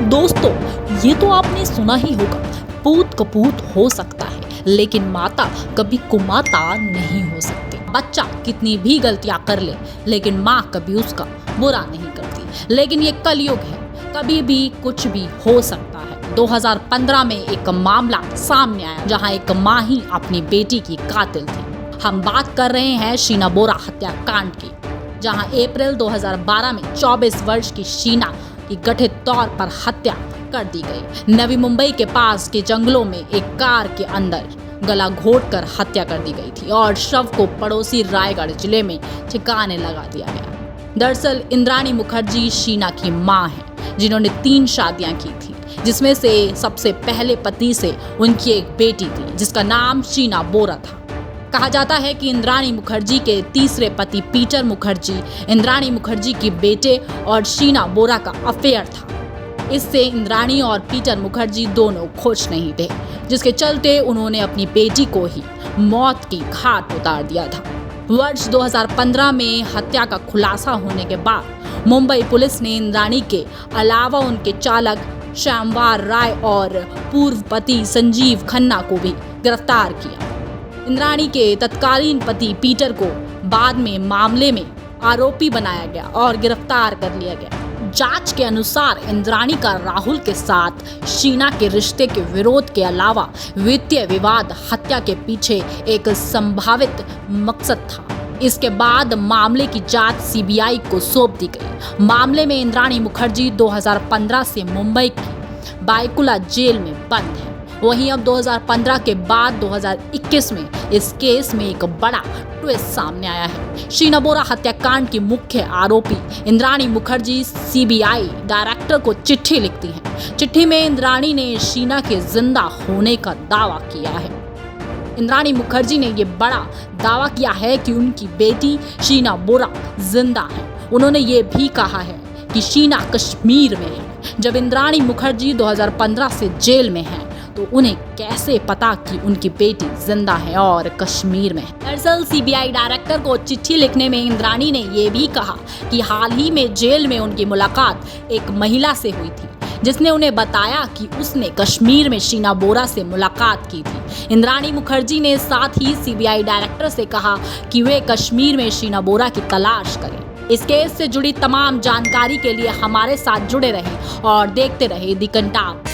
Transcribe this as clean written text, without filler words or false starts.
दोस्तों, ये तो आपने सुना ही होगा, पूत कपूत हो सकता है लेकिन माता कभी कुमाता नहीं हो सकती। बच्चा कितनी भी गलतियां कर ले लेकिन माँ कभी उसका बुरा नहीं करती। लेकिन ये कलयुग है, कभी भी कुछ भी हो सकता है। 2015 में एक मामला सामने आया जहां एक माँ ही अपनी बेटी की कातिल थी। हम बात कर रहे हैं शीना बोरा हत्याकांड की, जहां अप्रैल 2012 में 24 वर्ष की शीना की कथित तौर पर हत्या कर दी गई। नवी मुंबई के पास के जंगलों में एक कार के अंदर गला घोंटकर हत्या कर दी गई थी और शव को पड़ोसी रायगढ़ जिले में ठिकाने लगा दिया गया। दरअसल इंद्राणी मुखर्जी शीना की मां है, जिन्होंने 3 शादियां की थी, जिसमें से सबसे पहले पति से उनकी एक बेटी थी जिसका नाम शीना बोरा था। कहा जाता है कि इंद्राणी मुखर्जी के तीसरे पति पीटर मुखर्जी इंद्राणी मुखर्जी की बेटे और शीना बोरा का अफेयर था। इससे इंद्राणी और पीटर मुखर्जी दोनों खुश नहीं थे, जिसके चलते उन्होंने अपनी बेटी को ही मौत की घाट उतार दिया था। वर्ष 2015 में हत्या का खुलासा होने के बाद मुंबई पुलिस ने इंद्राणी के अलावा उनके चालक श्यामवार राय और पूर्व पति संजीव खन्ना को भी गिरफ्तार किया। इंद्राणी के तत्कालीन पति पीटर को बाद में मामले में आरोपी बनाया गया और गिरफ्तार कर लिया गया। जांच के अनुसार इंद्राणी का राहुल के साथ शीना के रिश्ते के विरोध के अलावा वित्तीय विवाद हत्या के पीछे एक संभावित मकसद था। इसके बाद मामले की जांच सीबीआई को सौंप दी गई। मामले में इंद्राणी मुखर्जी 2015 से मुंबई की बायकुला जेल में बंद है। वहीं अब 2015 के बाद 2021 में इस केस में एक बड़ा ट्विस्ट सामने आया है। शीना बोरा हत्याकांड की मुख्य आरोपी इंद्राणी मुखर्जी सीबीआई डायरेक्टर को चिट्ठी लिखती हैं। चिट्ठी में इंद्राणी ने शीना के जिंदा होने का दावा किया है। इंद्राणी मुखर्जी ने ये बड़ा दावा किया है कि उनकी बेटी शीना बोरा जिंदा है। उन्होंने ये भी कहा है कि शीना कश्मीर में है। जब इंद्राणी मुखर्जी 2015 से जेल में है तो उन्हें कैसे पता कि उनकी बेटी जिंदा है और कश्मीर में है। दरअसल सीबीआई डायरेक्टर को चिट्ठी लिखने में इंद्राणी ने यह भी कहा कि हाल ही में जेल में उनकी मुलाकात एक महिला से हुई थी, जिसने उन्हें बताया कि उसने कश्मीर में शीना बोरा से मुलाकात की थी। इंद्राणी मुखर्जी ने साथ ही सीबीआई डायरेक्टर से कहा कि वे कश्मीर में शीना बोरा की तलाश करें। इस केस से जुड़ी तमाम जानकारी के लिए हमारे साथ जुड़े रहें और देखते रहे दी कंटाप।